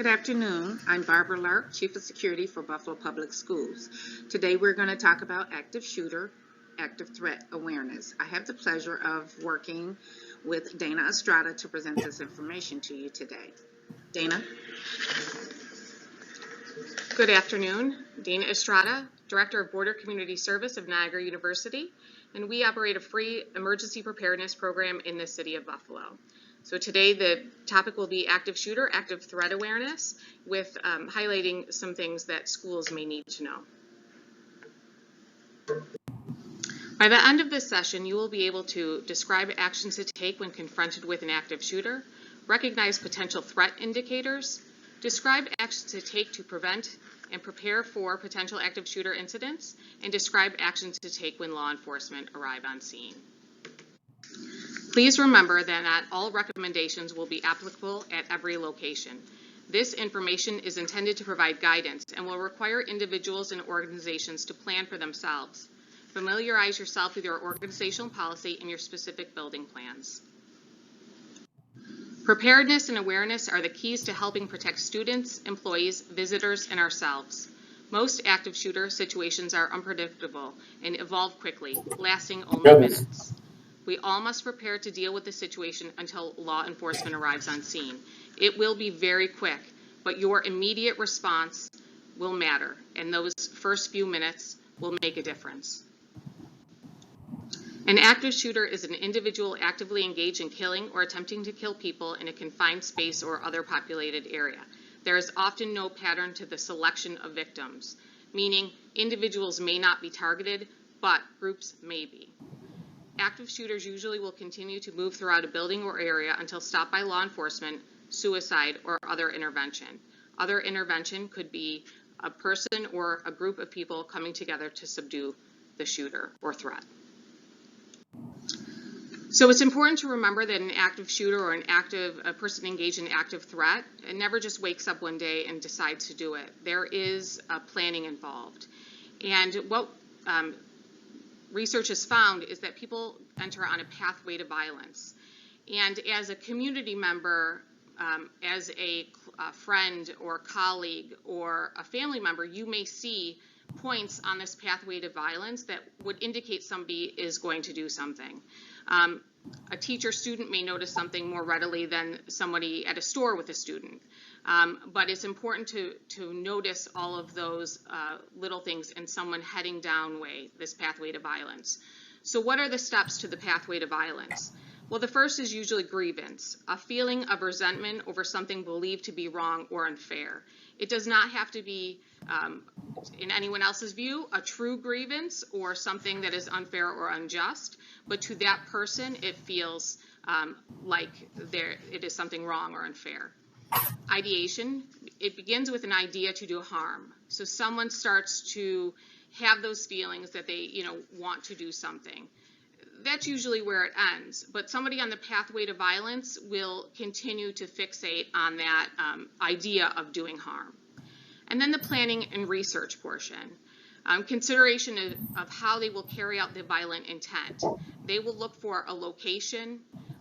Good afternoon. I'm Barbara Lark, Chief of Security for Buffalo Public Schools. Today we're going to talk about active shooter, active threat awareness. I have the pleasure of working with Dana Estrada to present this information to you today. Dana? Good afternoon. Dana Estrada, Director of Border Community Service of Niagara University, and we operate a free emergency preparedness program in the city of Buffalo. So today the topic will be active shooter, active threat awareness, with highlighting some things that schools may need to know. By the end of this session, you will be able to describe actions to take when confronted with an active shooter, recognize potential threat indicators, describe actions to take to prevent and prepare for potential active shooter incidents, and describe actions to take when law enforcement arrive on scene. Please remember that not all recommendations will be applicable at every location. This information is intended to provide guidance and will require individuals and organizations to plan for themselves. Familiarize yourself with your organizational policy and your specific building plans. Preparedness and awareness are the keys to helping protect students, employees, visitors, and ourselves. Most active shooter situations are unpredictable and evolve quickly, lasting only minutes. We all must prepare to deal with the situation until law enforcement arrives on scene. It will be very quick, but your immediate response will matter, and those first few minutes will make a difference. An active shooter is an individual actively engaged in killing or attempting to kill people in a confined space or other populated area. There is often no pattern to the selection of victims, meaning individuals may not be targeted, but groups may be. Active shooters usually will continue to move throughout a building or area until stopped by law enforcement, suicide, or other intervention. Other intervention could be a person or a group of people coming together to subdue the shooter or threat. So it's important to remember that an active shooter or a person engaged in active threat never just wakes up one day and decides to do it. There is planning involved. And what research has found is that people enter on a pathway to violence. And as a community member, as a friend or colleague or a family member, you may see points on this pathway to violence that would indicate somebody is going to do something. A teacher-student may notice something more readily than somebody at a store with a student. But it's important to notice all of those little things in someone heading down this pathway to violence. So what are the steps to the pathway to violence? Well, the first is usually grievance, a feeling of resentment over something believed to be wrong or unfair. It does not have to be, in anyone else's view, a true grievance or something that is unfair or unjust, but to that person it feels like it is something wrong or unfair. Ideation, it begins with an idea to do harm. So someone starts to have those feelings that they, want to do something. That's usually where it ends. But somebody on the pathway to violence will continue to fixate on that idea of doing harm. And then the planning and research portion. Consideration of how they will carry out the violent intent. They will look for a location,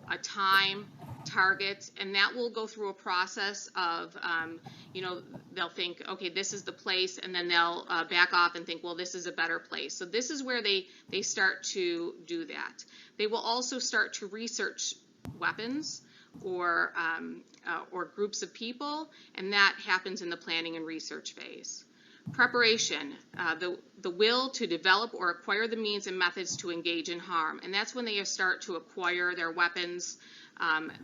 a time, targets, and that will go through a process of, they'll think, okay, this is the place, and then they'll back off and think, well, this is a better place. So this is where they start to do that. They will also start to research weapons or groups of people, and that happens in the planning and research phase. Preparation, the will to develop or acquire the means and methods to engage in harm, and that's when they start to acquire their weapons,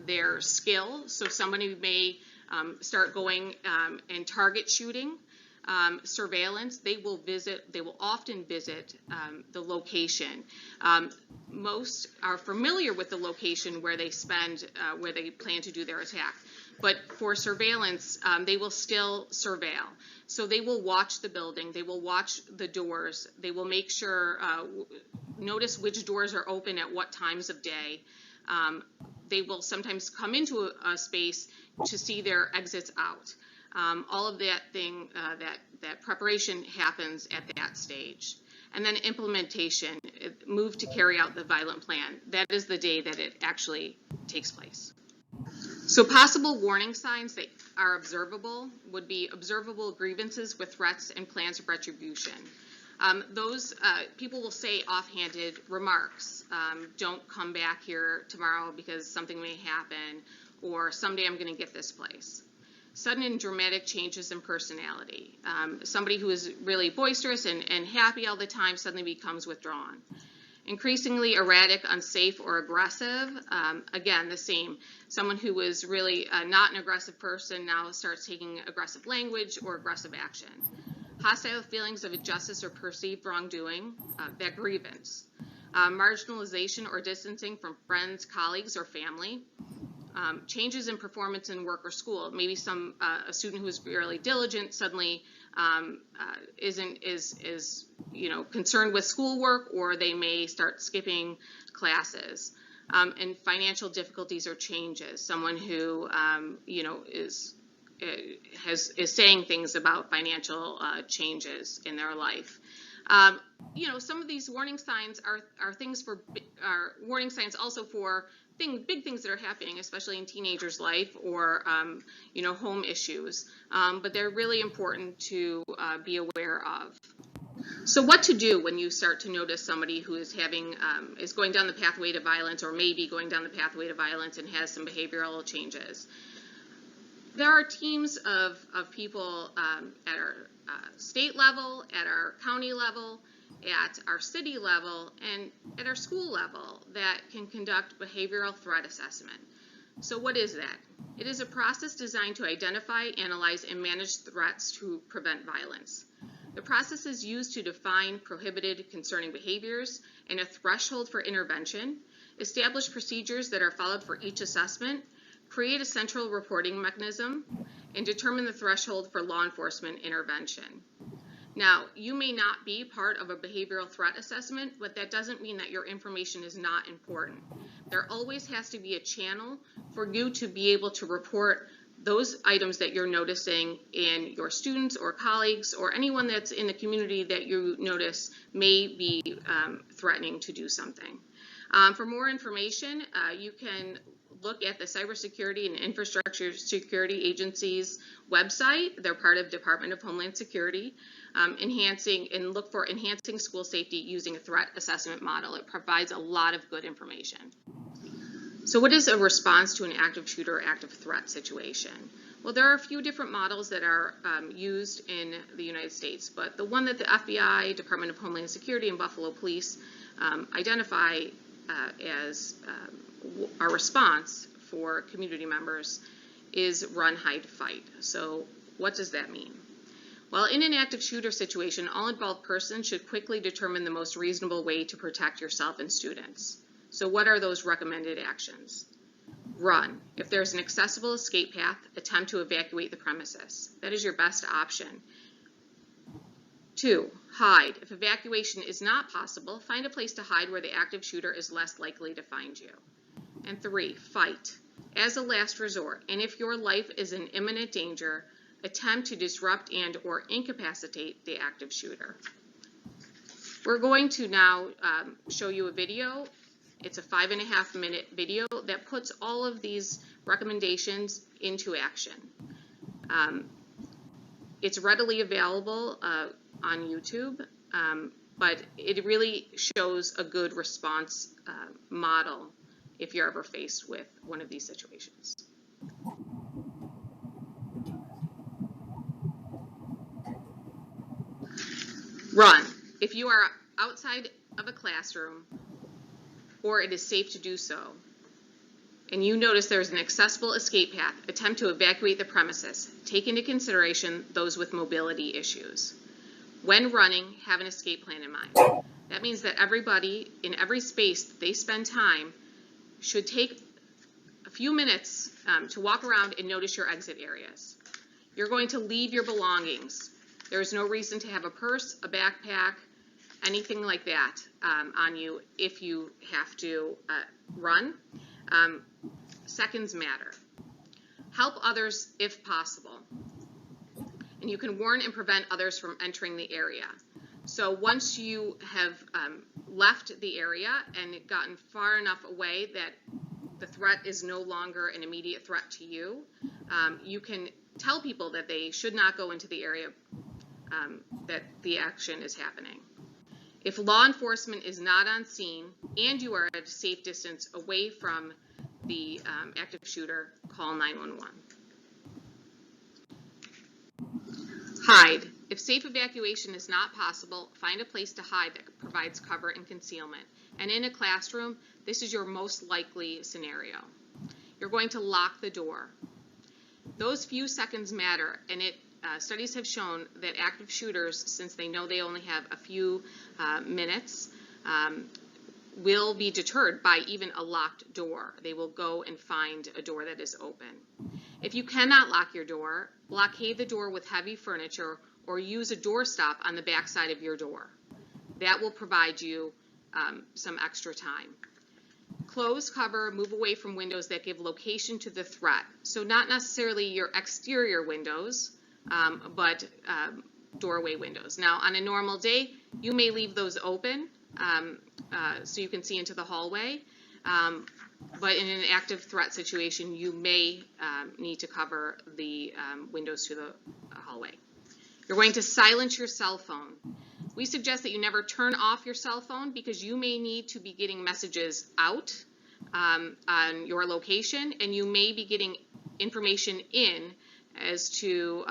their skill. So somebody may start going and target shooting, surveillance. They will often visit the location. Most are familiar with the location where they where they plan to do their attack. But for surveillance, they will still surveil. So they will watch the building, they will watch the doors, they will make sure, notice which doors are open at what times of day. They will sometimes come into a space to see their exits out. All of that that preparation happens at that stage. And then implementation, move to carry out the violent plan. That is the day that it actually takes place. So possible warning signs that are observable would be observable grievances with threats and plans of retribution. Those people will say offhanded remarks. Don't come back here tomorrow because something may happen, or someday I'm going to get this place. Sudden and dramatic changes in personality. Somebody who is really boisterous and happy all the time suddenly becomes withdrawn. Increasingly erratic, unsafe, or aggressive. Again, the same. Someone who was really not an aggressive person now starts taking aggressive language or aggressive action. Hostile feelings of injustice or perceived wrongdoing, that grievance. Marginalization or distancing from friends, colleagues, or family. Changes in performance in work or school. Maybe a student who is really diligent suddenly is concerned with schoolwork, or they may start skipping classes. And financial difficulties or changes. Someone who is saying things about financial changes in their life. Some of these warning signs are warning signs also for big things that are happening, especially in teenagers' life, or home issues. But they're really important to be aware of. So what to do when you start to notice somebody who is is going down the pathway to violence, or maybe going down the pathway to violence and has some behavioral changes? There are teams of people at our state level, at our county level, at our city level, and at our school level that can conduct behavioral threat assessment. So what is that? It is a process designed to identify, analyze, and manage threats to prevent violence. The process is used to define prohibited concerning behaviors and a threshold for intervention, establish procedures that are followed for each assessment, create a central reporting mechanism, and determine the threshold for law enforcement intervention. Now, you may not be part of a behavioral threat assessment, but that doesn't mean that your information is not important. There always has to be a channel for you to be able to report those items that you're noticing in your students or colleagues or anyone that's in the community that you notice may be threatening to do something. For more information, you can look at the Cybersecurity and Infrastructure Security Agency's website. They're part of Department of Homeland Security. Look for enhancing school safety using a threat assessment model. It provides a lot of good information. So what is a response to an active shooter or active threat situation? Well, there are a few different models that are used in the United States, but the one that the FBI, Department of Homeland Security, and Buffalo Police identify as our response for community members is run, hide, fight. So what does that mean? Well, in an active shooter situation, all involved persons should quickly determine the most reasonable way to protect yourself and students. So what are those recommended actions? Run. If there's an accessible escape path, attempt to evacuate the premises. That is your best option. 2, hide. If evacuation is not possible, find a place to hide where the active shooter is less likely to find you. And 3, fight. As a last resort, and if your life is in imminent danger, attempt to disrupt and or incapacitate the active shooter. We're going to now show you a video. It's a 5.5-minute video that puts all of these recommendations into action. It's readily available on YouTube, but it really shows a good response model if you're ever faced with one of these situations. Run. If you are outside of a classroom or it is safe to do so, and you notice there's an accessible escape path, attempt to evacuate the premises. Take into consideration those with mobility issues. When running, have an escape plan in mind. That means that everybody in every space that they spend time should take a few minutes to walk around and notice your exit areas. You're going to leave your belongings. There's no reason to have a purse, a backpack, anything like that on you if you have to run. Seconds matter. Help others if possible. And you can warn and prevent others from entering the area. So once you have left the area and gotten far enough away that the threat is no longer an immediate threat to you, you can tell people that they should not go into the area that the action is happening. If law enforcement is not on scene and you are at a safe distance away from the active shooter, call 911. Hide. If safe evacuation is not possible, find a place to hide that provides cover and concealment. And in a classroom, this is your most likely scenario. You're going to lock the door. Those few seconds matter, and studies have shown that active shooters, since they know they only have a few minutes, will be deterred by even a locked door. They will go and find a door that is open. If you cannot lock your door, blockade the door with heavy furniture or use a doorstop on the back side of your door. That will provide you some extra time. Close, cover, move away from windows that give location to the threat. So not necessarily your exterior windows, but doorway windows. Now, on a normal day, you may leave those open so you can see into the hallway. But in an active threat situation, you may need to cover the windows to the hallway. You're going to silence your cell phone. We suggest that you never turn off your cell phone because you may need to be getting messages out on your location, and you may be getting information in as to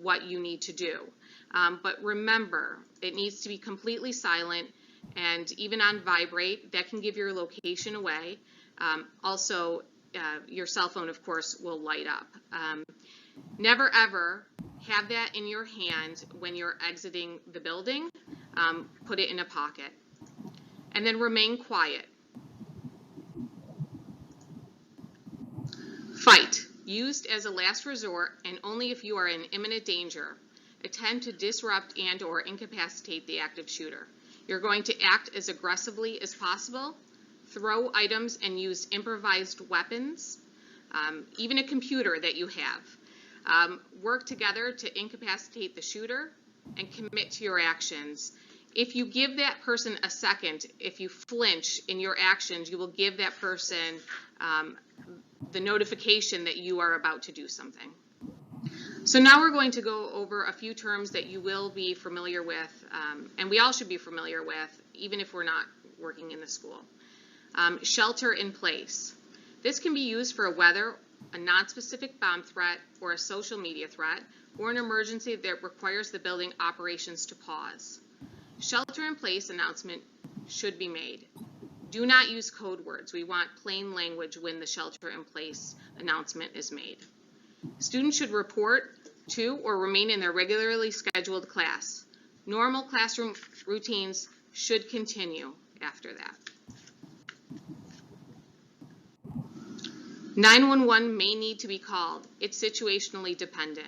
what you need to do. But remember, it needs to be completely silent, and even on vibrate, that can give your location away. Also, your cell phone, of course, will light up. Never ever have that in your hand when you're exiting the building. Put it in a pocket. And then remain quiet. Fight. Used as a last resort and only if you are in imminent danger. Attempt to disrupt and or incapacitate the active shooter. You're going to act as aggressively as possible. Throw items and use improvised weapons, even a computer that you have. Work together to incapacitate the shooter and commit to your actions. If you give that person a second, if you flinch in your actions, you will give that person the notification that you are about to do something. So now we're going to go over a few terms that you will be familiar with, and we all should be familiar with, even if we're not working in the school. Shelter in place. This can be used for a weather, a non-specific bomb threat, or a social media threat, or an emergency that requires the building operations to pause. Shelter in place announcement should be made. Do not use code words. We want plain language when the shelter in place announcement is made. Students should report to or remain in their regularly scheduled class. Normal classroom routines should continue after that. 911 may need to be called. It's situationally dependent.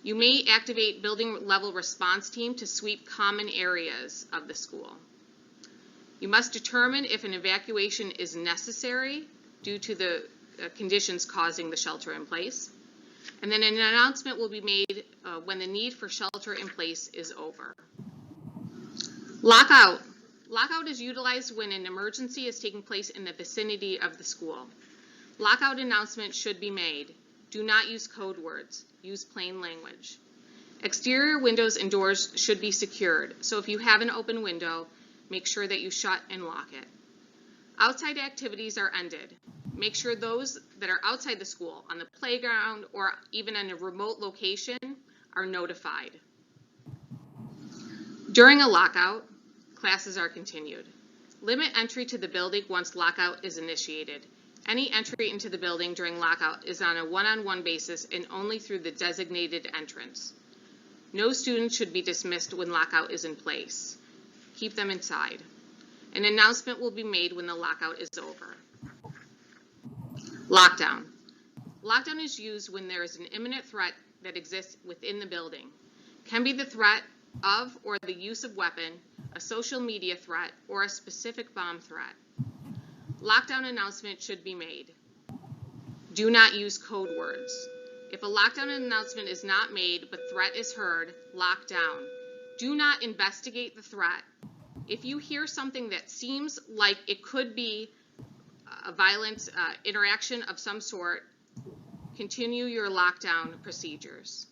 You may activate building level response team to sweep common areas of the school. You must determine if an evacuation is necessary due to the conditions causing the shelter in place. And then an announcement will be made when the need for shelter in place is over. Lockout. Lockout is utilized when an emergency is taking place in the vicinity of the school. Lockout announcement should be made. Do not use code words. Use plain language. Exterior windows and doors should be secured. So if you have an open window, make sure that you shut and lock it. Outside activities are ended. Make sure those that are outside the school, on the playground, or even in a remote location, are notified. During a lockout, classes are continued. Limit entry to the building once lockout is initiated. Any entry into the building during lockout is on a one-on-one basis and only through the designated entrance. No students should be dismissed when lockout is in place. Keep them inside. An announcement will be made when the lockout is over. Lockdown. Lockdown is used when there is an imminent threat that exists within the building. Can be the threat of or the use of weapon, a social media threat, or a specific bomb threat. Lockdown announcement should be made. Do not use code words. If a lockdown announcement is not made but threat is heard, lock down. Do not investigate the threat. If you hear something that seems like it could be a violent interaction of some sort, continue your lockdown procedures.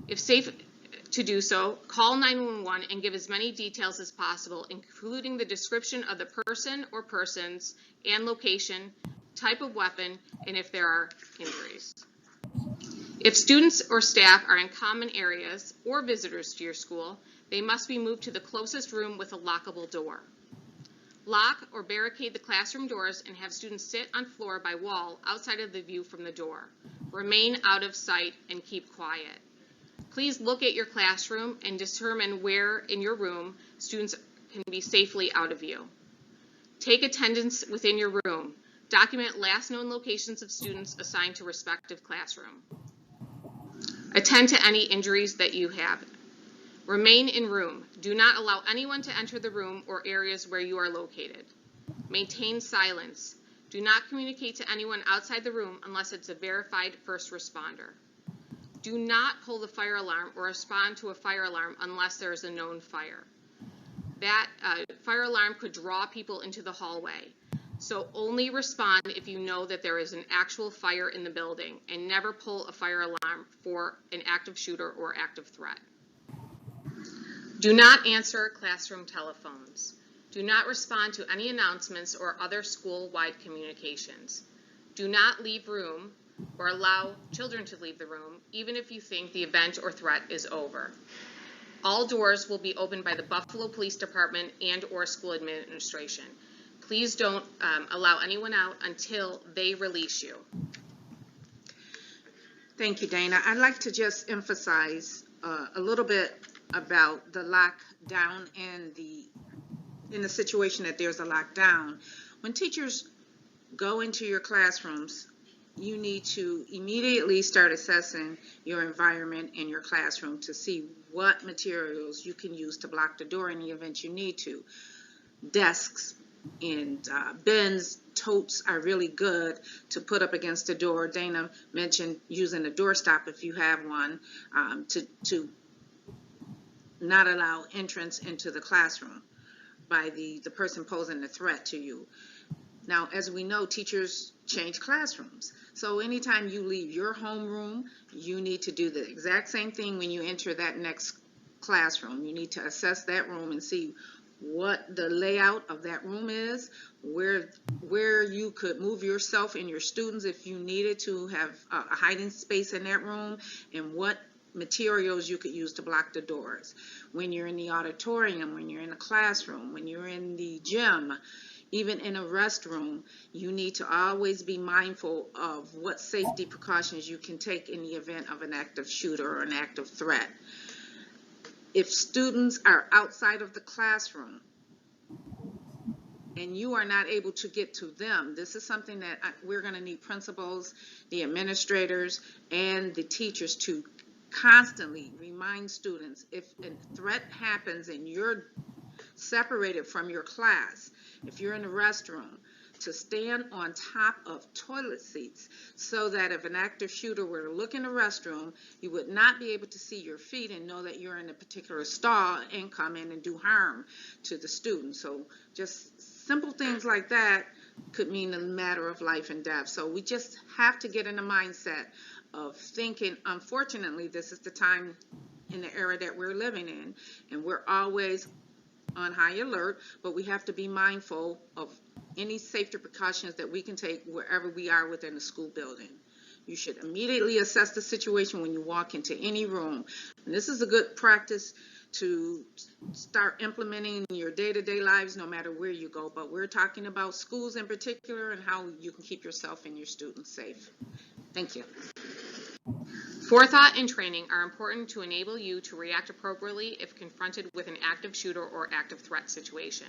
If safe to do so, call 911 and give as many details as possible, including the description of the person or persons and location, type of weapon, and if there are injuries. If students or staff are in common areas or visitors to your school, they must be moved to the closest room with a lockable door. Lock or barricade the classroom doors and have students sit on floor by wall outside of the view from the door. Remain out of sight and keep quiet. Please look at your classroom and determine where in your room students can be safely out of view. Take attendance within your room. Document last known locations of students assigned to respective classroom. Attend to any injuries that you have. Remain in room. Do not allow anyone to enter the room or areas where you are located. Maintain silence. Do not communicate to anyone outside the room unless it's a verified first responder. Do not pull the fire alarm or respond to a fire alarm unless there is a known fire. That fire alarm could draw people into the hallway. So only respond if you know that there is an actual fire in the building, and never pull a fire alarm for an active shooter or active threat. Do not answer classroom telephones. Do not respond to any announcements or other school-wide communications. Do not leave room or allow children to leave the room, even if you think the event or threat is over. All doors will be opened by the Buffalo Police Department and or school administration. Please don't allow anyone out until they release you. Thank you, Dana. I'd like to just emphasize a little bit about the lockdown and in the situation that there's a lockdown. When teachers go into your classrooms, you need to immediately start assessing your environment in your classroom to see what materials you can use to block the door in the event you need to. Desks and bins, totes are really good to put up against the door. Dana mentioned using a doorstop if you have one to not allow entrance into the classroom by the person posing the threat to you. Now, as we know, teachers change classrooms. So anytime you leave your homeroom, you need to do the exact same thing when you enter that next classroom. You need to assess that room and see what the layout of that room is, where you could move yourself and your students if you needed to have a hiding space in that room, and what materials you could use to block the doors. When you're in the auditorium, when you're in a classroom, when you're in the gym, even in a restroom, you need to always be mindful of what safety precautions you can take in the event of an active shooter or an active threat. If students are outside of the classroom and you are not able to get to them, this is something that we're going to need principals, the administrators, and the teachers to constantly remind students. If a threat happens and you're separated from your class, if you're in the restroom, to stand on top of toilet seats so that if an active shooter were to look in the restroom, you would not be able to see your feet and know that you're in a particular stall and come in and do harm to the student. So just simple things like that could mean a matter of life and death. So we just have to get in the mindset of thinking, unfortunately, this is the time in the era that we're living in, and we're always on high alert, but we have to be mindful of any safety precautions that we can take wherever we are within the school building. You should immediately assess the situation when you walk into any room. And this is a good practice to start implementing in your day-to-day lives no matter where you go, but we're talking about schools in particular and how you can keep yourself and your students safe. Thank you. Forethought and training are important to enable you to react appropriately if confronted with an active shooter or active threat situation.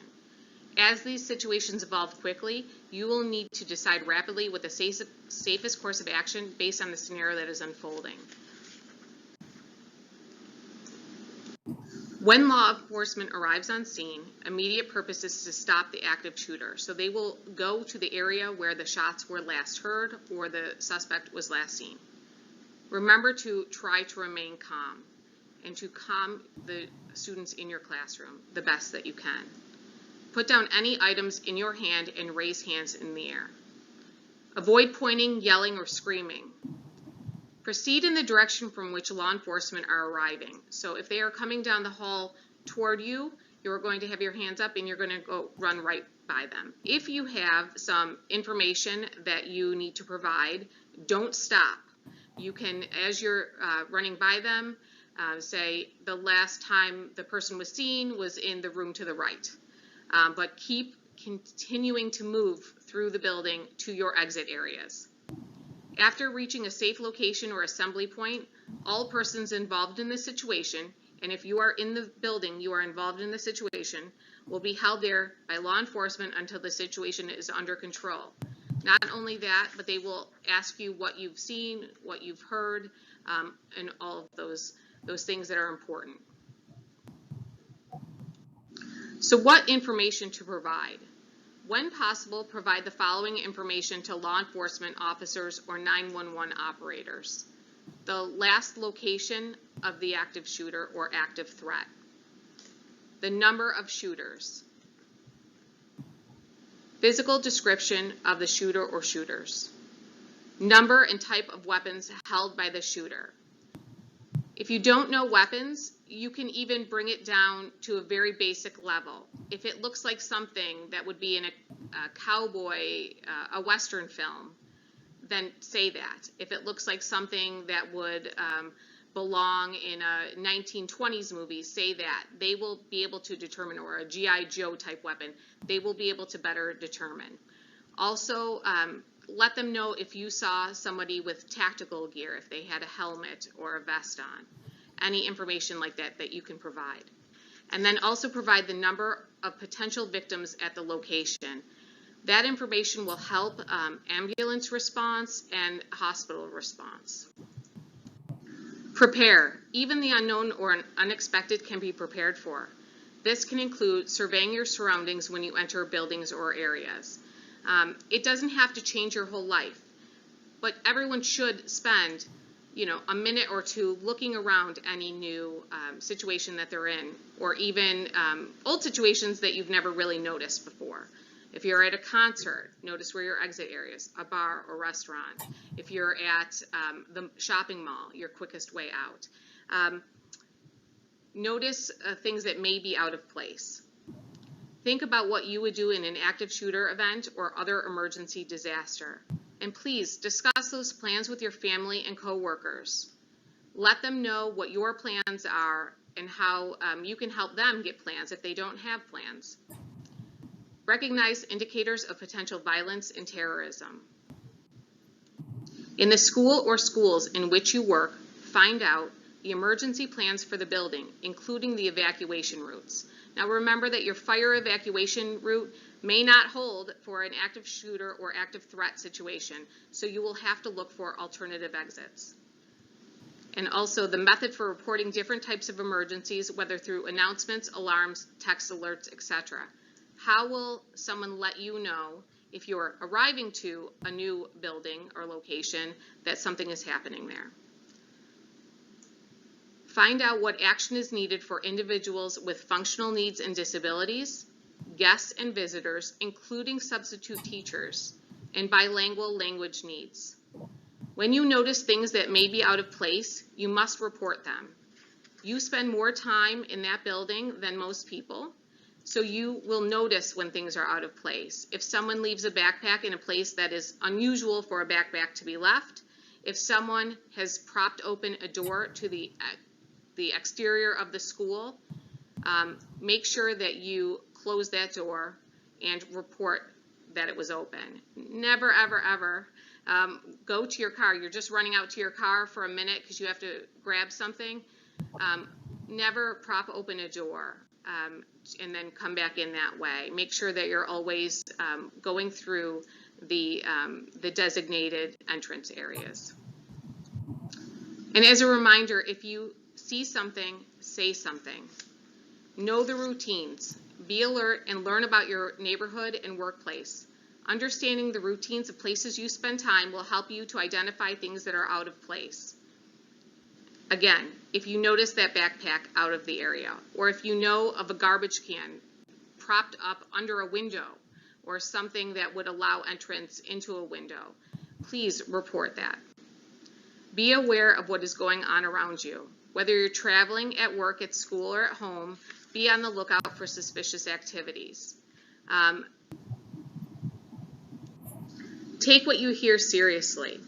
As these situations evolve quickly, you will need to decide rapidly what the safest course of action based on the scenario that is unfolding. When law enforcement arrives on scene, immediate purpose is to stop the active shooter. So they will go to the area where the shots were last heard or the suspect was last seen. Remember to try to remain calm and to calm the students in your classroom the best that you can. Put down any items in your hand and raise hands in the air. Avoid pointing, yelling, or screaming. Proceed in the direction from which law enforcement are arriving. So if they are coming down the hall toward you, you're going to have your hands up and you're going to go run right by them. If you have some information that you need to provide, don't stop. You can, as you're running by them, say the last time the person was seen was in the room to the right. But keep continuing to move through the building to your exit areas. After reaching a safe location or assembly point, all persons involved in this situation, and if you are in the building, you are involved in the situation, will be held there by law enforcement until the situation is under control. Not only that, but they will ask you what you've seen, what you've heard, and all of those things that are important. So what information to provide? When possible, provide the following information to law enforcement officers or 911 operators. The last location of the active shooter or active threat. The number of shooters. Physical description of the shooter or shooters. Number and type of weapons held by the shooter. If you don't know weapons, you can even bring it down to a very basic level. If it looks like something that would be in a cowboy, a Western film, then say that. If it looks like something that would belong in a 1920s movie, say that. They will be able to determine, or a G.I. Joe type weapon, they will be able to better determine. Also, let them know if you saw somebody with tactical gear, if they had a helmet or a vest on. Any information like that that you can provide. And then also provide the number of potential victims at the location. That information will help ambulance response and hospital response. Prepare. Even the unknown or unexpected can be prepared for. This can include surveying your surroundings when you enter buildings or areas. It doesn't have to change your whole life, but everyone should spend, a minute or two looking around any new situation that they're in, or even old situations that you've never really noticed before. If you're at a concert, notice where your exit areas, a bar or restaurant. If you're at the shopping mall, your quickest way out. Notice things that may be out of place. Think about what you would do in an active shooter event or other emergency disaster. And please discuss those plans with your family and coworkers. Let them know what your plans are and how you can help them get plans if they don't have plans. Recognize indicators of potential violence and terrorism. In the school or schools in which you work, find out the emergency plans for the building, including the evacuation routes. Now remember that your fire evacuation route may not hold for an active shooter or active threat situation, so you will have to look for alternative exits. And also the method for reporting different types of emergencies, whether through announcements, alarms, text alerts, etc. How will someone let you know if you're arriving to a new building or location that something is happening there? Find out what action is needed for individuals with functional needs and disabilities, guests and visitors, including substitute teachers, and bilingual language needs. When you notice things that may be out of place, you must report them. You spend more time in that building than most people, so you will notice when things are out of place. If someone leaves a backpack in a place that is unusual for a backpack to be left, if someone has propped open a door to the exterior of the school, make sure that you close that door and report that it was open. Never, ever, ever go to your car. You're just running out to your car for a minute because you have to grab something. Never prop open a door and then come back in that way. Make sure that you're always going through the designated entrance areas. And as a reminder, if you see something, say something. Know the routines. Be alert and learn about your neighborhood and workplace. Understanding the routines of places you spend time will help you to identify things that are out of place. Again, if you notice that backpack out of the area, or if you know of a garbage can propped up under a window or something that would allow entrance into a window, please report that. Be aware of what is going on around you. Whether you're traveling, at work, at school, or at home, be on the lookout for suspicious activities. Take what you hear seriously.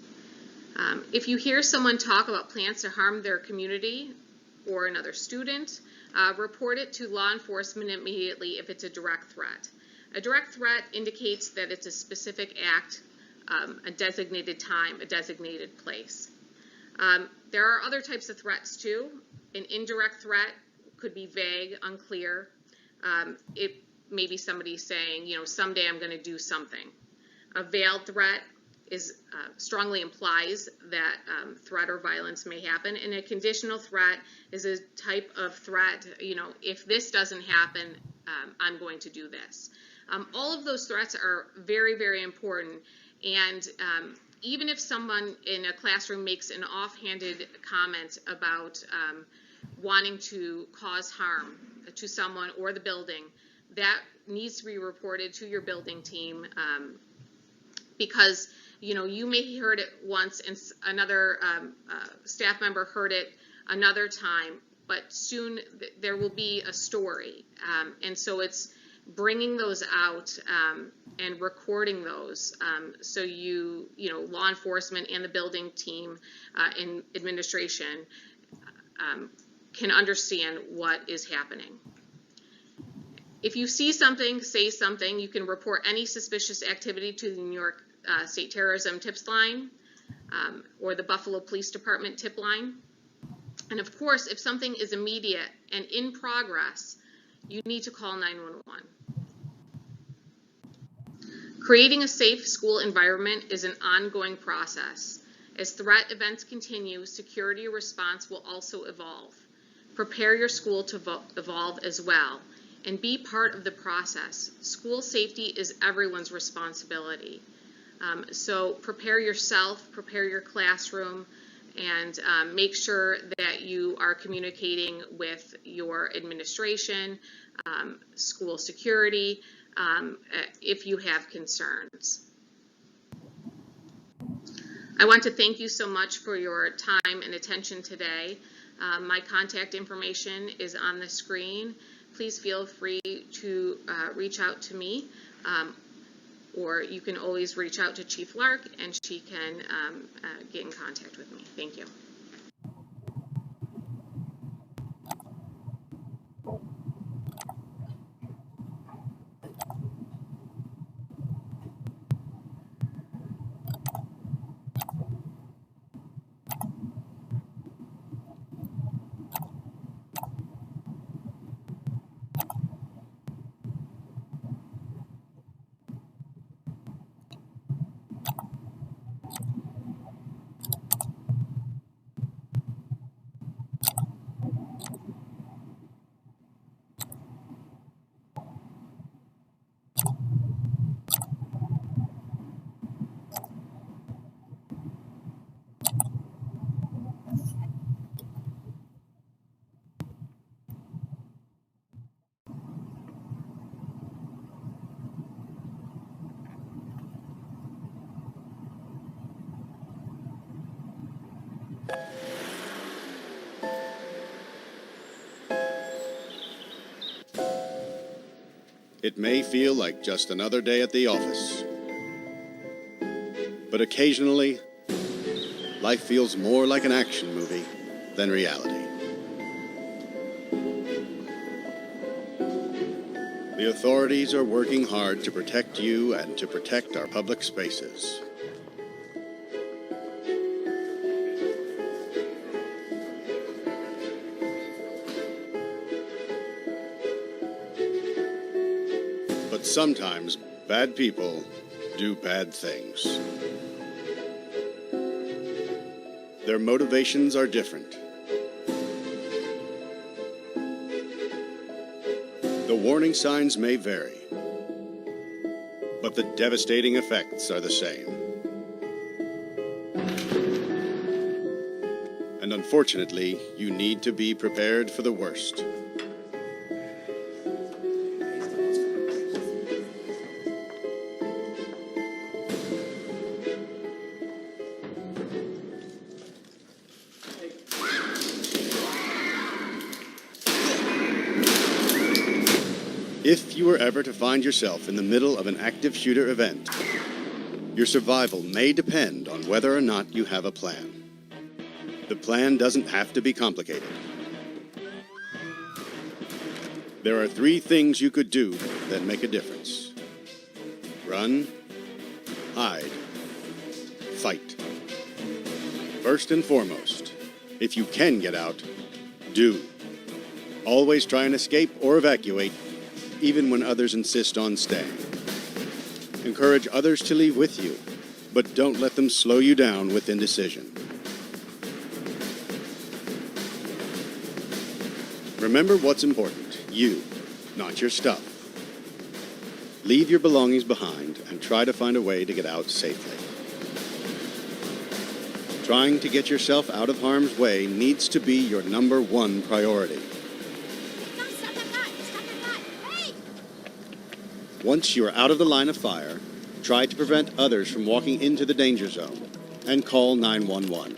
If you hear someone talk about plans to harm their community or another student, report it to law enforcement immediately if it's a direct threat. A direct threat indicates that it's a specific act, a designated time, a designated place. There are other types of threats too. An indirect threat could be vague, unclear. It may be somebody saying, someday I'm going to do something. A veiled threat strongly implies that threat or violence may happen, and a conditional threat is a type of threat, if this doesn't happen, I'm going to do this. All of those threats are very, very important, and even if someone in a classroom makes an offhanded comment about wanting to cause harm to someone or the building, that needs to be reported to your building team, because you may have heard it once and another staff member heard it another time, but soon there will be a story. And so it's bringing those out and recording those so law enforcement and the building team and administration can understand what is happening. If you see something, say something. You can report any suspicious activity to the New York State Terrorism Tips Line or the Buffalo Police Department tip line. And of course, if something is immediate and in progress, you need to call 911. Creating a safe school environment is an ongoing process. As threat events continue, security response will also evolve. Prepare your school to evolve as well, and be part of the process. School safety is everyone's responsibility. So prepare yourself, prepare your classroom, and make sure that you are communicating with your administration, school security, if you have concerns. I want to thank you so much for your time and attention today. My contact information is on the screen. Please feel free to reach out to me, or you can always reach out to Chief Lark and she can get in contact with me. Thank you. It may feel like just another day at the office, but occasionally, life feels more like an action movie than reality. The authorities are working hard to protect you and to protect our public spaces. But sometimes bad people do bad things. Their motivations are different. The warning signs may vary, but the devastating effects are the same. And unfortunately, you need to be prepared for the worst. If you were ever to find yourself in the middle of an active shooter event, your survival may depend on whether or not you have a plan. The plan doesn't have to be complicated. There are 3 things you could do that make a difference. Run, hide, fight. First and foremost, if you can get out, do. Always try and escape or evacuate, even when others insist on staying. Encourage others to leave with you, but don't let them slow you down with indecision. Remember what's important, you, not your stuff. Leave your belongings behind and try to find a way to get out safely. Trying to get yourself out of harm's way needs to be your #1 priority. Once you are out of the line of fire, try to prevent others from walking into the danger zone and call 911.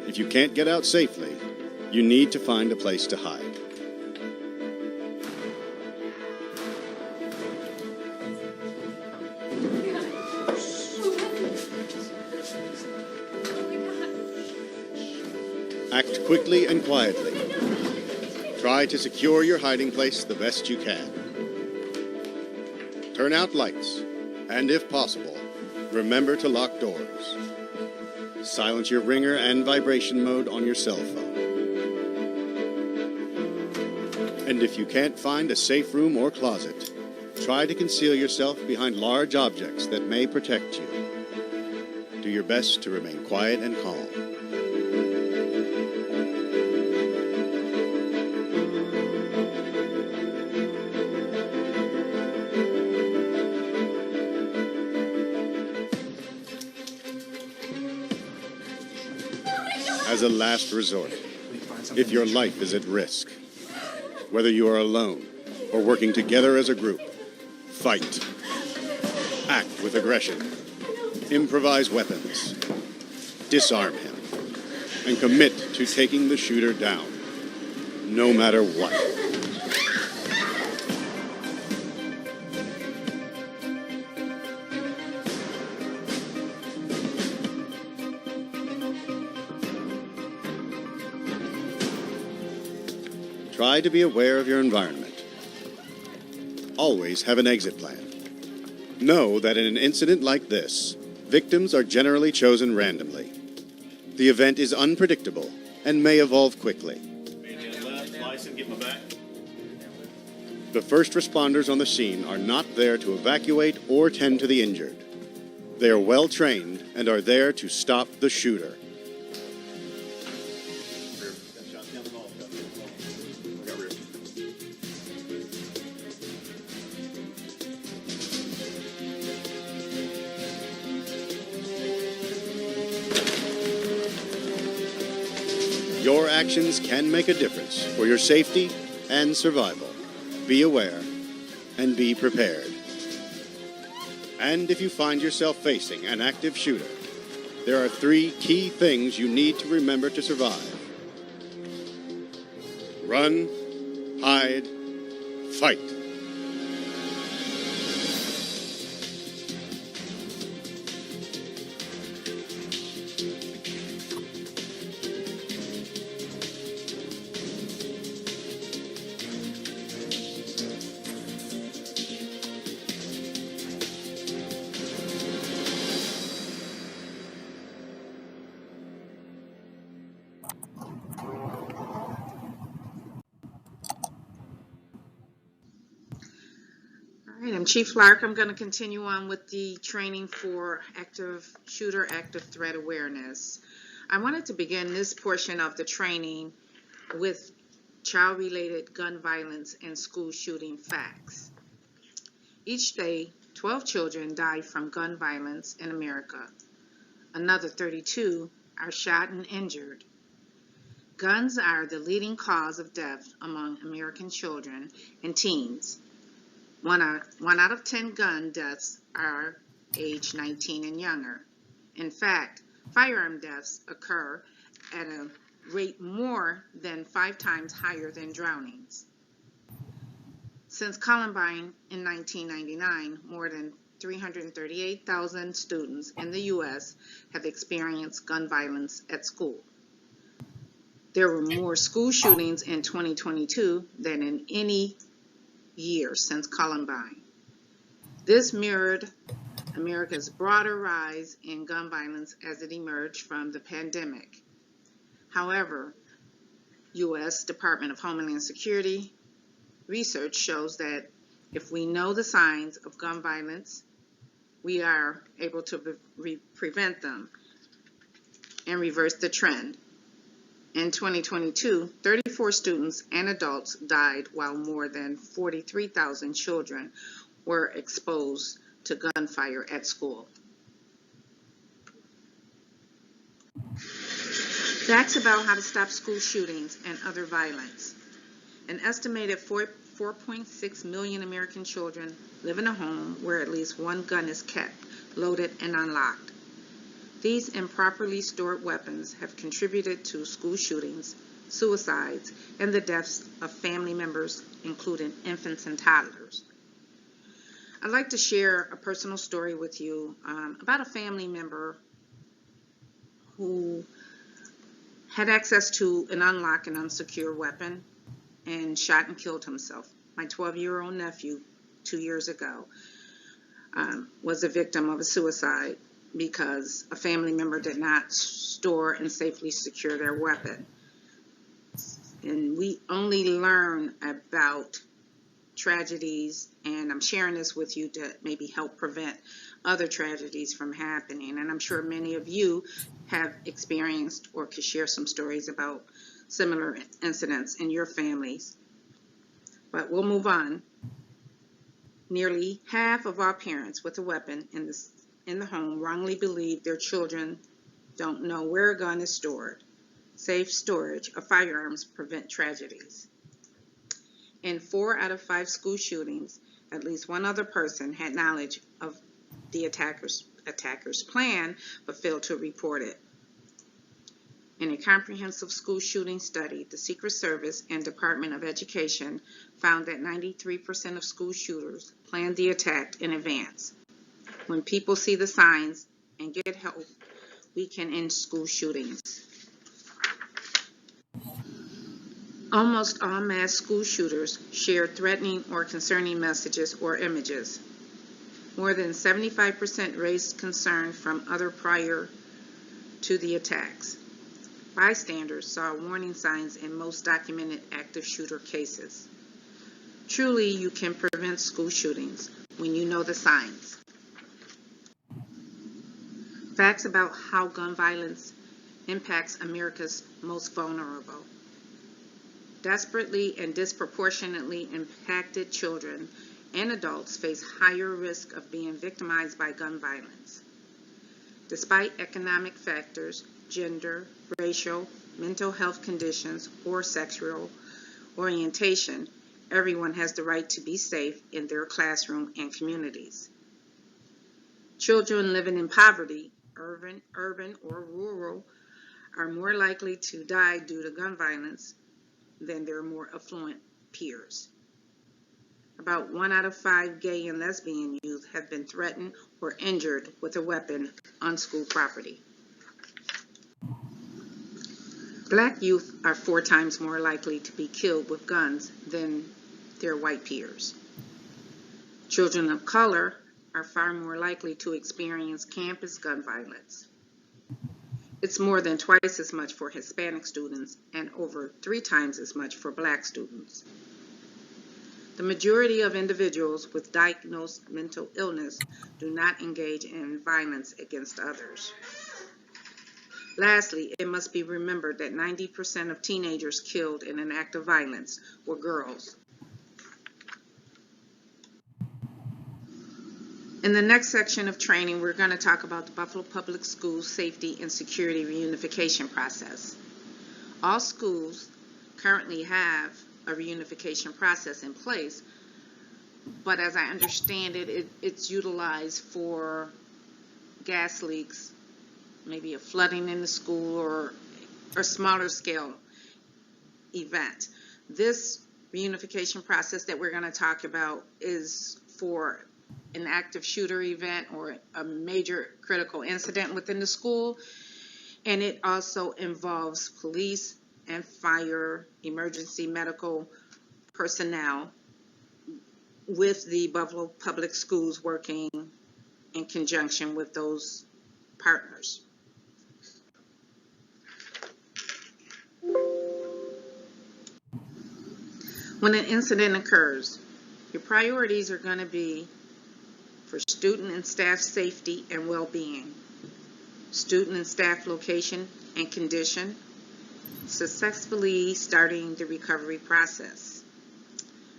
If you can't get out safely, you need to find a place to hide. Act quickly and quietly. Try to secure your hiding place the best you can. Turn out lights, and if possible, remember to lock doors. Silence your ringer and vibration mode on your cell phone. And if you can't find a safe room or closet, try to conceal yourself behind large objects that may protect you. Do your best to remain quiet and calm. As a last resort, if your life is at risk, whether you are alone or working together as a group, fight. Act with aggression. Improvise weapons. Disarm him. And commit to taking the shooter down, no matter what. Try to be aware of your environment. Always have an exit plan. Know that in an incident like this, victims are generally chosen randomly. The event is unpredictable and may evolve quickly. The first responders on the scene are not there to evacuate or tend to the injured. They are well trained and are there to stop the shooter. Your actions can make a difference for your safety and survival. Be aware and be prepared. And if you find yourself facing an active shooter, there are 3 key things you need to remember to survive. Run, hide, fight. All right, I'm Chief Lark. I'm going to continue on with the training for active shooter, active threat awareness. I wanted to begin this portion of the training with child-related gun violence and school shooting facts. Each day, 12 children die from gun violence in America. Another 32 are shot and injured. Guns are the leading cause of death among American children and teens. One out of 10 gun deaths are age 19 and younger. In fact, firearm deaths occur at a rate more than 5 times higher than drownings. Since Columbine in 1999, more than 338,000 students in the U.S. have experienced gun violence at school. There were more school shootings in 2022 than in any year since Columbine. This mirrored America's broader rise in gun violence as it emerged from the pandemic. However, U.S. Department of Homeland Security research shows that if we know the signs of gun violence, we are able to prevent them and reverse the trend. In 2022, 34 students and adults died, while more than 43,000 children were exposed to gunfire at school. Facts about how to stop school shootings and other violence. An estimated 4.6 million American children live in a home where at least one gun is kept, loaded, and unlocked. These improperly stored weapons have contributed to school shootings, suicides, and the deaths of family members, including infants and toddlers. I'd like to share a personal story with you about a family member who had access to an unlocked and unsecure weapon and shot and killed himself. My 12-year-old nephew, 2 years ago, was a victim of a suicide because a family member did not store and safely secure their weapon. And we only learn about tragedies, and I'm sharing this with you to maybe help prevent other tragedies from happening. And I'm sure many of you have experienced or could share some stories about similar incidents in your families. But we'll move on. Nearly half of all parents with a weapon in the home wrongly believe their children don't know where a gun is stored. Safe storage of firearms prevent tragedies. In 4 out of 5 school shootings, at least one other person had knowledge of the attacker's plan but failed to report it. In a comprehensive school shooting study, the Secret Service and Department of Education found that 93% of school shooters planned the attack in advance. When people see the signs and get help, we can end school shootings. Almost all mass school shooters share threatening or concerning messages or images. More than 75% raised concern from others prior to the attacks. Bystanders saw warning signs in most documented active shooter cases. Truly, you can prevent school shootings when you know the signs. Facts about how gun violence impacts America's most vulnerable. Desperately and disproportionately impacted children and adults face higher risk of being victimized by gun violence. Despite economic factors, gender, racial, mental health conditions, or sexual orientation, everyone has the right to be safe in their classroom and communities. Children living in poverty, urban or rural, are more likely to die due to gun violence than their more affluent peers. About 1 out of 5 gay and lesbian youth have been threatened or injured with a weapon on school property. Black youth are 4 times more likely to be killed with guns than their white peers. Children of color are far more likely to experience campus gun violence. It's more than twice as much for Hispanic students and over 3 times as much for Black students. The majority of individuals with diagnosed mental illness do not engage in violence against others. Lastly, it must be remembered that 90% of teenagers killed in an act of violence were girls. In the next section of training, we're going to talk about the Buffalo Public Schools Safety and Security Reunification process. All schools currently have a reunification process in place, but as I understand it, it's utilized for gas leaks, maybe a flooding in the school, or a smaller scale event. This reunification process that we're going to talk about is for an active shooter event or a major critical incident within the school, and it also involves police and fire, emergency medical personnel, with the Buffalo Public Schools working in conjunction with those partners. When an incident occurs, your priorities are going to be for student and staff safety and well-being, student and staff location and condition, successfully starting the recovery process.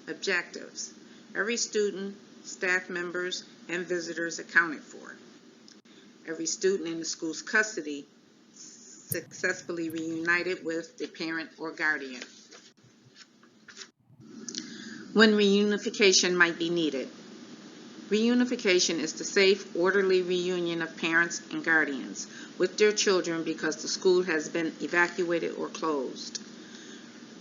Objectives: every student, staff members, and visitors accounted for. Every student in the school's custody successfully reunited with the parent or guardian. When reunification might be needed. Reunification is the safe, orderly reunion of parents and guardians with their children because the school has been evacuated or closed.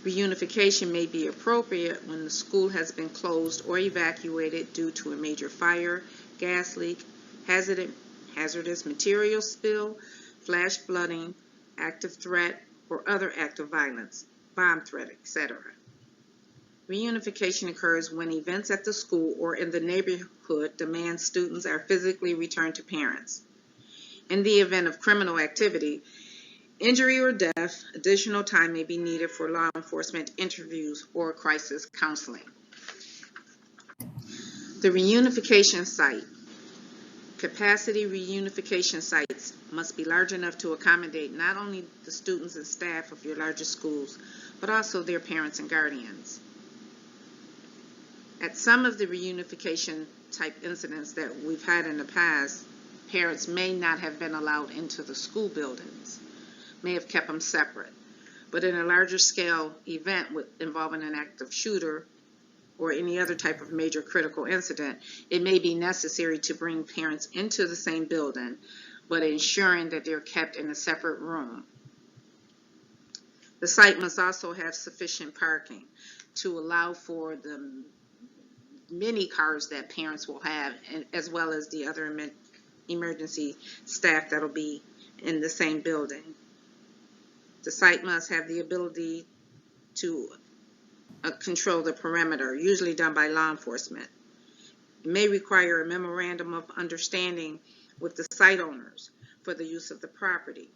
Reunification may be appropriate when the school has been closed or evacuated due to a major fire, gas leak, hazardous material spill, flash flooding, active threat, or other act of violence, bomb threat, etc. Reunification occurs when events at the school or in the neighborhood demand students are physically returned to parents. In the event of criminal activity, injury or death, additional time may be needed for law enforcement interviews or crisis counseling. The reunification site. Capacity reunification sites must be large enough to accommodate not only the students and staff of your largest schools, but also their parents and guardians. At some of the reunification type incidents that we've had in the past, parents may not have been allowed into the school buildings, may have kept them separate. But in a larger scale event involving an active shooter or any other type of major critical incident, it may be necessary to bring parents into the same building, but ensuring that they're kept in a separate room. The site must also have sufficient parking to allow for the many cars that parents will have, as well as the other emergency staff that'll be in the same building. The site must have the ability to control the perimeter, usually done by law enforcement. It may require a memorandum of understanding with the site owners for the use of the property.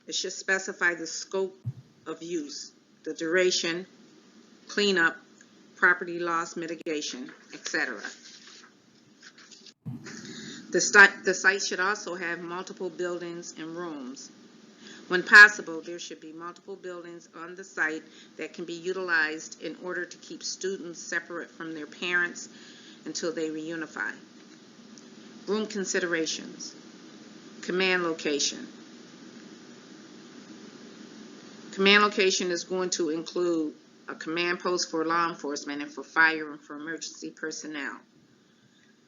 It should specify the scope of use, the duration, cleanup, property loss mitigation, etc. The site should also have multiple buildings and rooms. When possible, there should be multiple buildings on the site that can be utilized in order to keep students separate from their parents until they reunify. Room considerations. Command location. Command location is going to include a command post for law enforcement and for fire and for emergency personnel.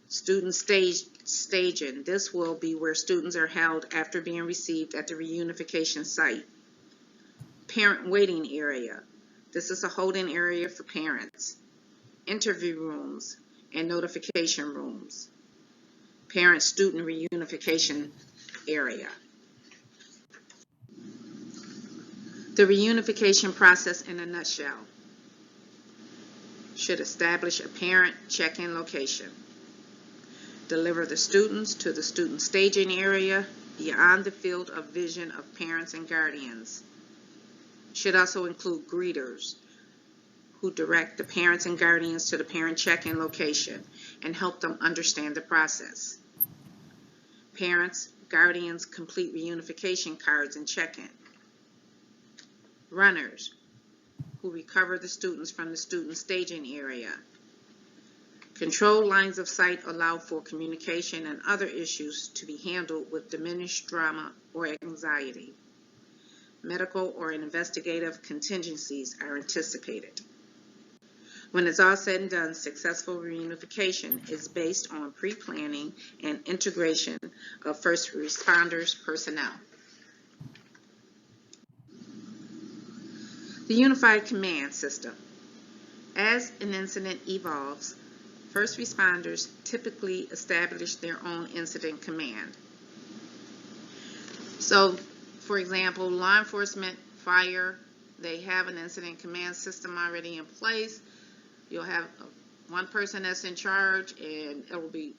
Student staging. This will be where students are held after being received at the reunification site. Parent waiting area. This is a holding area for parents. Interview rooms and notification rooms. Parent-student reunification area. The reunification process in a nutshell. Should establish a parent check-in location. Deliver the students to the student staging area beyond the field of vision of parents and guardians. Should also include greeters who direct the parents and guardians to the parent check-in location and help them understand the process. Parents, guardians complete reunification cards and check-in. Runners who recover the students from the student staging area. Control lines of sight allow for communication and other issues to be handled with diminished drama or anxiety. medical, or investigative contingencies are anticipated. When it's all said and done, successful reunification is based on pre-planning and integration of first responders personnel. The Unified Command System. As an incident evolves, first responders typically establish their own incident command. So, for example, law enforcement, fire, they have an incident command system already in place. You'll have one person that's in charge, and it will be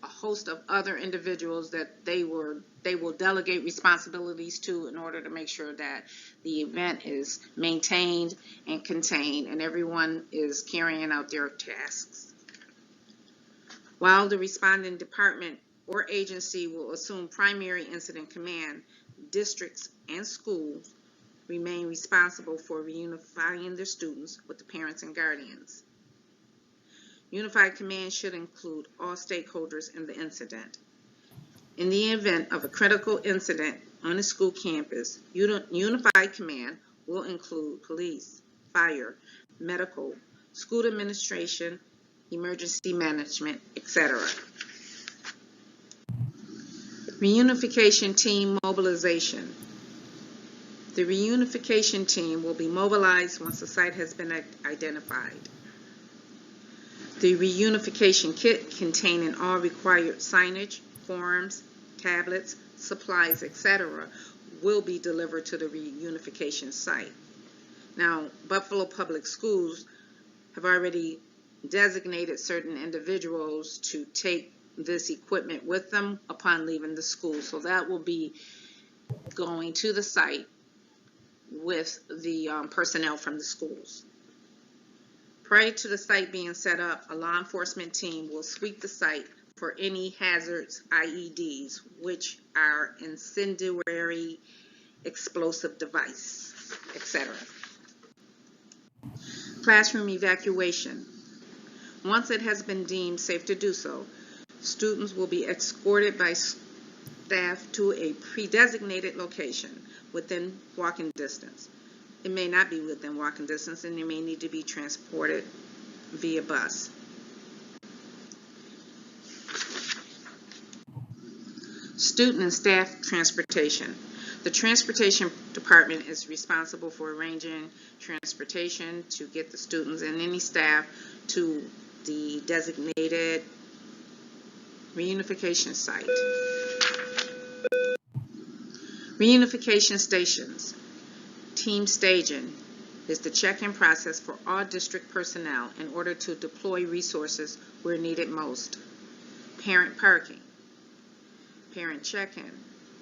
a host of other individuals that they will delegate responsibilities to in order to make sure that the event is maintained and contained and everyone is carrying out their tasks. While the responding department or agency will assume primary incident command, districts and schools remain responsible for reunifying their students with the parents and guardians. Unified command should include all stakeholders in the incident. In the event of a critical incident on a school campus, unified command will include police, fire, medical, school administration, emergency management, etc. Reunification team mobilization. The reunification team will be mobilized once the site has been identified. The reunification kit containing all required signage, forms, tablets, supplies, etc. will be delivered to the reunification site. Now, Buffalo Public Schools have already designated certain individuals to take this equipment with them upon leaving the school. So that will be going to the site with the personnel from the schools. Prior to the site being set up, a law enforcement team will sweep the site for any hazards, IEDs, which are incendiary explosive device, etc. Classroom evacuation. Once it has been deemed safe to do so, students will be escorted by staff to a pre-designated location within walking distance. It may not be within walking distance, and they may need to be transported via bus. Student and staff transportation. The transportation department is responsible for arranging transportation to get the students and any staff to the designated reunification site. Reunification stations. Team staging is the check-in process for all district personnel in order to deploy resources where needed most. Parent parking. Parent check-in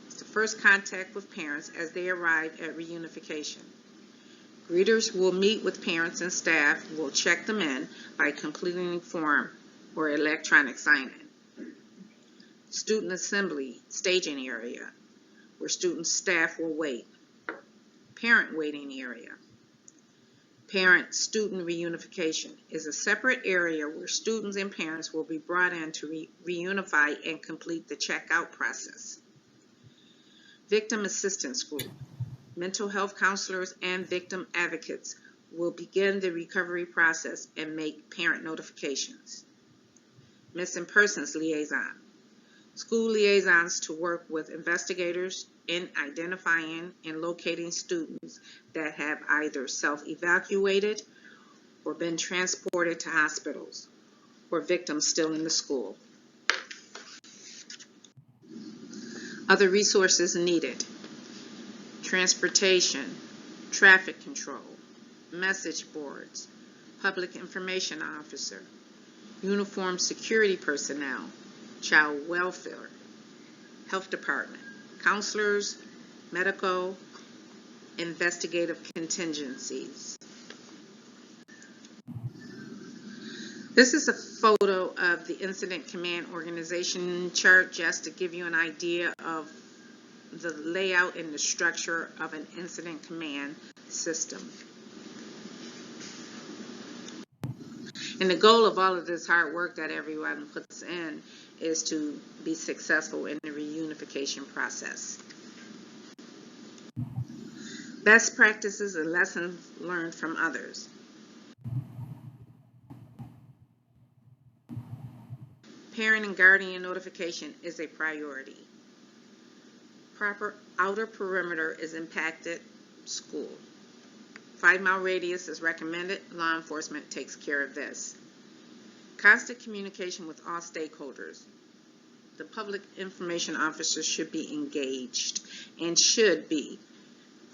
is the first contact with parents as they arrive at reunification. Greeters will meet with parents and staff who will check them in by completing a form or electronic sign-in. Student assembly staging area, where student staff will wait. Parent waiting area. Parent-student reunification is a separate area where students and parents will be brought in to reunify and complete the checkout process. Victim assistance group. Mental health counselors and victim advocates will begin the recovery process and make parent notifications. Missing persons liaison. School liaisons to work with investigators in identifying and locating students that have either self-evacuated or been transported to hospitals, or victims still in the school. Other resources needed: transportation, traffic control, message boards, public information officer, uniformed security personnel, child welfare, health department, counselors, medical, investigative contingencies. This is a photo of the incident command organization chart just to give you an idea of the layout and the structure of an incident command system. And the goal of all of this hard work that everyone puts in is to be successful in the reunification process. Best practices and lessons learned from others. Parent and guardian notification is a priority. Proper outer perimeter is impacted school. 5-mile radius is recommended. Law enforcement takes care of this. Constant communication with all stakeholders. The public information officer should be engaged and should be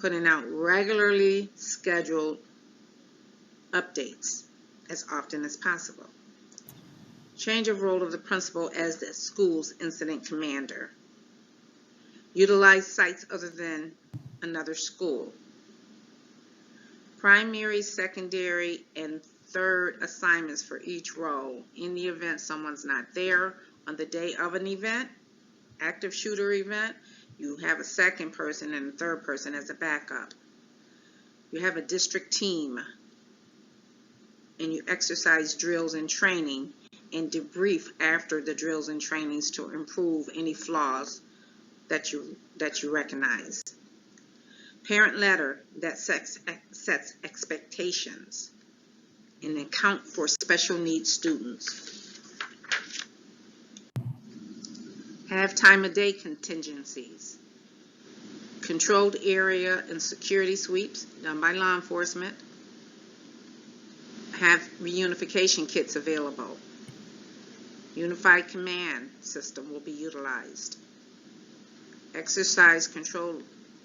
putting out regularly scheduled updates as often as possible. Change of role of the principal as the school's incident commander. Utilize sites other than another school. Primary, secondary, and third assignments for each role. In the event someone's not there on the day of an event, active shooter event, you have a second person and a third person as a backup. You have a district team, and you exercise drills and training and debrief after the drills and trainings to improve any flaws that you recognize. Parent letter that sets expectations and account for special needs students. Have time of day contingencies. Controlled area and security sweeps done by law enforcement. Have reunification kits available. Unified command system will be utilized. Exercise control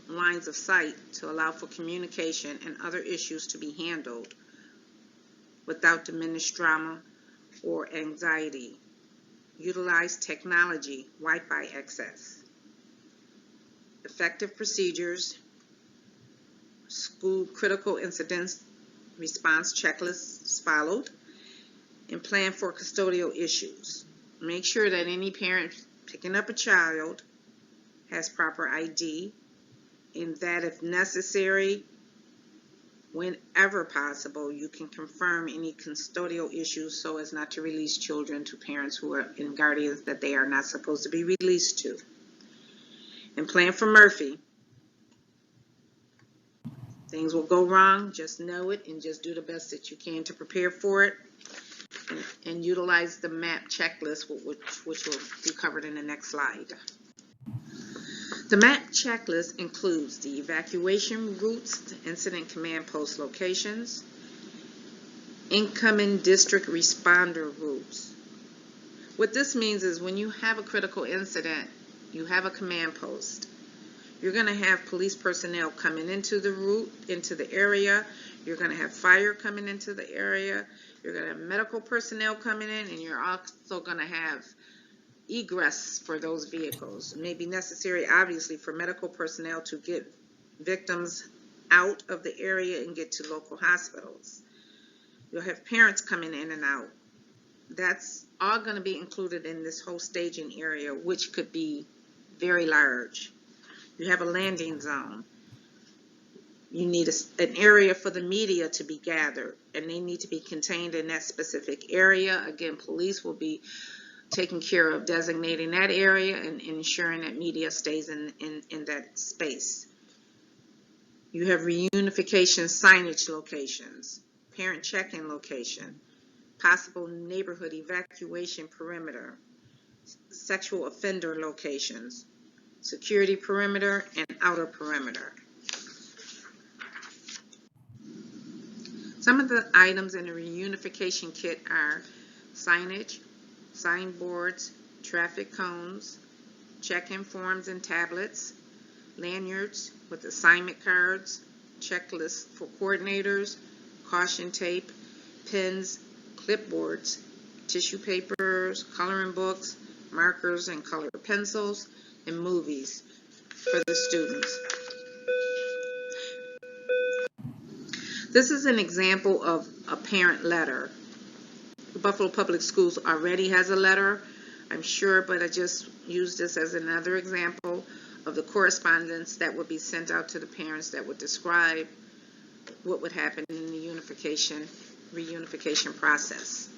lines of sight to allow for communication and other issues to be handled without diminished drama or anxiety. Utilize technology, Wi-Fi access. Effective procedures, school critical incidents response checklists followed, and plan for custodial issues. Make sure that any parent picking up a child has proper ID, and that if necessary, whenever possible, you can confirm any custodial issues so as not to release children to parents who are in guardians that they are not supposed to be released to. And plan for Murphy. Things will go wrong, just know it and just do the best that you can to prepare for it. And utilize the MAP checklist, which will be covered in the next slide. The MAP checklist includes the evacuation routes, the incident command post locations, incoming district responder routes. What this means is when you have a critical incident, you have a command post. You're going to have police personnel coming into the route, into the area. You're going to have fire coming into the area. You're going to have medical personnel coming in, and you're also going to have egress for those vehicles. It may be necessary, obviously, for medical personnel to get victims out of the area and get to local hospitals. You'll have parents coming in and out. That's all going to be included in this whole staging area, which could be very large. You have a landing zone. You need an area for the media to be gathered, and they need to be contained in that specific area. Again, police will be taking care of designating that area and ensuring that media stays in that space. You have reunification signage locations, parent check-in location, possible neighborhood evacuation perimeter, sexual offender locations, security perimeter, and outer perimeter. Some of the items in the reunification kit are signage, signboards, traffic cones, check-in forms and tablets, lanyards with assignment cards, checklists for coordinators, caution tape, pens, clipboards, tissue papers, coloring books, markers and colored pencils, and movies for the students. This is an example of a parent letter. The Buffalo Public Schools already has a letter, I'm sure, but I just used this as another example of the correspondence that would be sent out to the parents that would describe what would happen in the reunification process.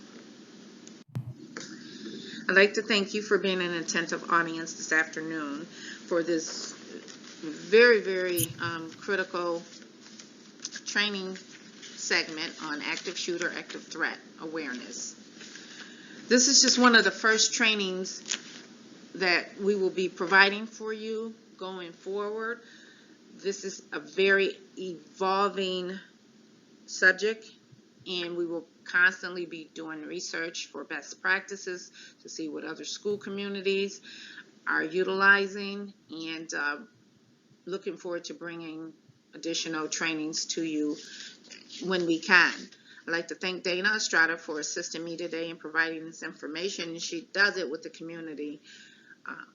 I'd like to thank you for being an attentive audience this afternoon for this very, very critical training segment on active shooter, active threat awareness. This is just one of the first trainings that we will be providing for you going forward. This is a very evolving subject, and we will constantly be doing research for best practices to see what other school communities are utilizing, and looking forward to bringing additional trainings to you when we can. I'd like to thank Dana Estrada for assisting me today in providing this information. She does it with the community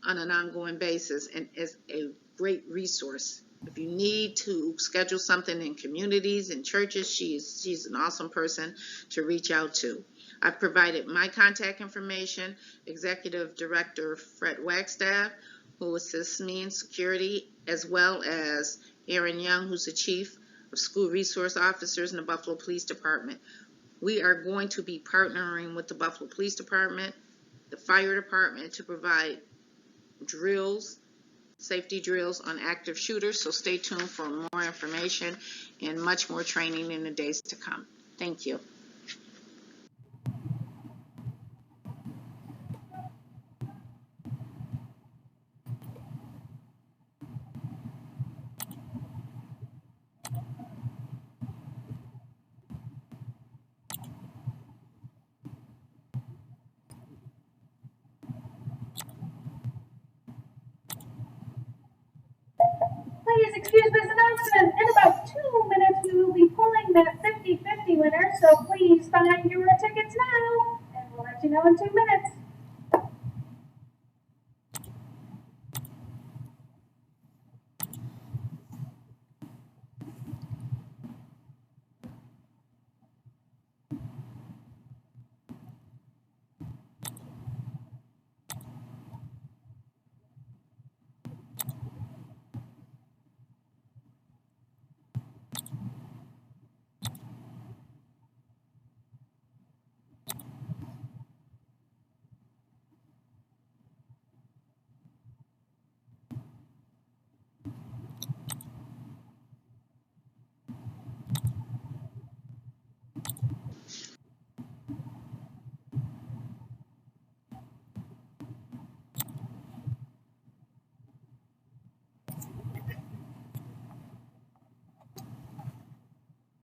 on an ongoing basis and is a great resource. If you need to schedule something in communities and churches, she's an awesome person to reach out to. I've provided my contact information, Executive Director Fred Wagstaff, who assists me in security, as well as Aaron Young, who's the Chief of School Resource Officers in the Buffalo Police Department. We are going to be partnering with the Buffalo Police Department, the Fire Department, to provide drills, safety drills on active shooters, so stay tuned for more information and much more training in the days to come. Thank you. Please excuse this announcement. In about 2 minutes, we will be pulling that 50-50 winner, so please find your tickets now, and we'll let you know in 2 minutes.